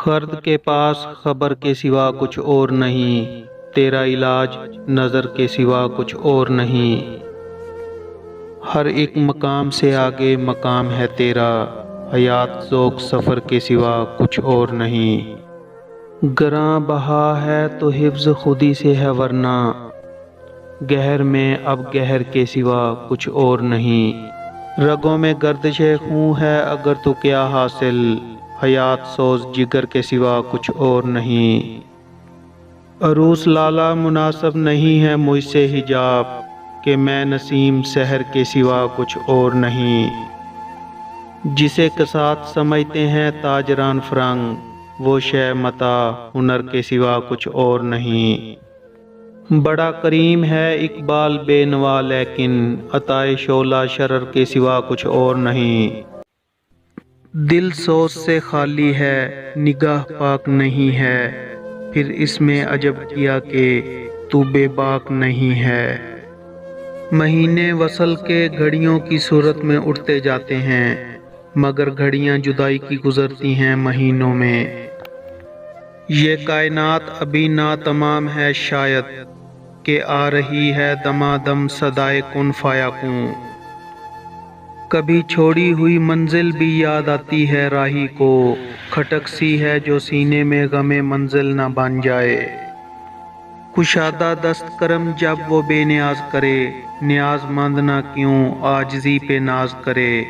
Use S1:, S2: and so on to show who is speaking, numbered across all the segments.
S1: خرد کے پاس خبر کے سوا کچھ اور نہیں، تیرا علاج نظر کے سوا کچھ اور نہیں۔ ہر ایک مقام سے آگے مقام ہے تیرا، حیات ذوق سفر کے سوا کچھ اور نہیں۔ گراں بہا ہے تو حفظ خودی سے ہے ورنہ، گہر میں اب گہر کے سوا کچھ اور نہیں۔ رگوں میں گردش خون ہے اگر تو کیا حاصل، حیات سوز جگر کے سوا کچھ اور نہیں۔ عروس لالا مناسب نہیں ہے مجھ سے حجاب، کہ میں نسیم سحر کے سوا کچھ اور نہیں۔ جسے کساد سمجھتے ہیں تاجران فرنگ، وہ شے متاع ہنر کے سوا کچھ اور نہیں۔ بڑا کریم ہے اقبال بے نوا لیکن، عطائے شعلہ شرر کے سوا کچھ اور نہیں۔ دل سوز سے خالی ہے نگاہ پاک نہیں ہے، پھر اس میں عجب کیا کہ تو بے باک نہیں ہے۔ مہینے وصل کے گھڑیوں کی صورت میں اٹھتے جاتے ہیں، مگر گھڑیاں جدائی کی گزرتی ہیں مہینوں میں۔ یہ کائنات ابھی ناتمام ہے شاید، کہ آ رہی ہے دمادم صدائے کن فیکون۔ کبھی چھوڑی ہوئی منزل بھی یاد آتی ہے راہی کو، کھٹک سی ہے جو سینے میں غم منزل نہ بن جائے۔ کشادہ دست کرم جب وہ بے نیاز کرے، نیاز مند نہ کیوں عاجزی پہ ناز کرے۔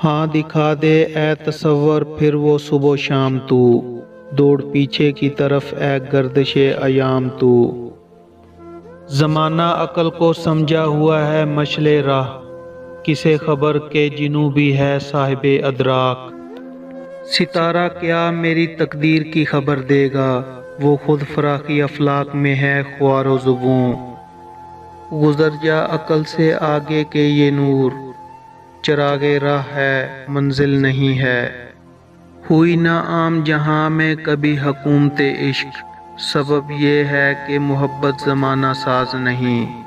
S1: ہاں دکھا دے اے تصور پھر وہ صبح و شام تو، دوڑ پیچھے کی طرف اے گردش ایام تو۔ زمانہ عقل کو سمجھا ہوا ہے مشعل راہ، کسے خبر کہ جنوبی ہے صاحب ادراک۔ ستارہ کیا میری تقدیر کی خبر دے گا، وہ خود فراخی افلاک میں ہے خوار و زبوں۔ گزر جا عقل سے آگے کے یہ نور، چراغ راہ ہے منزل نہیں ہے۔ ہوئی نہ عام جہاں میں کبھی حکومت عشق، سبب یہ ہے کہ محبت زمانہ ساز نہیں۔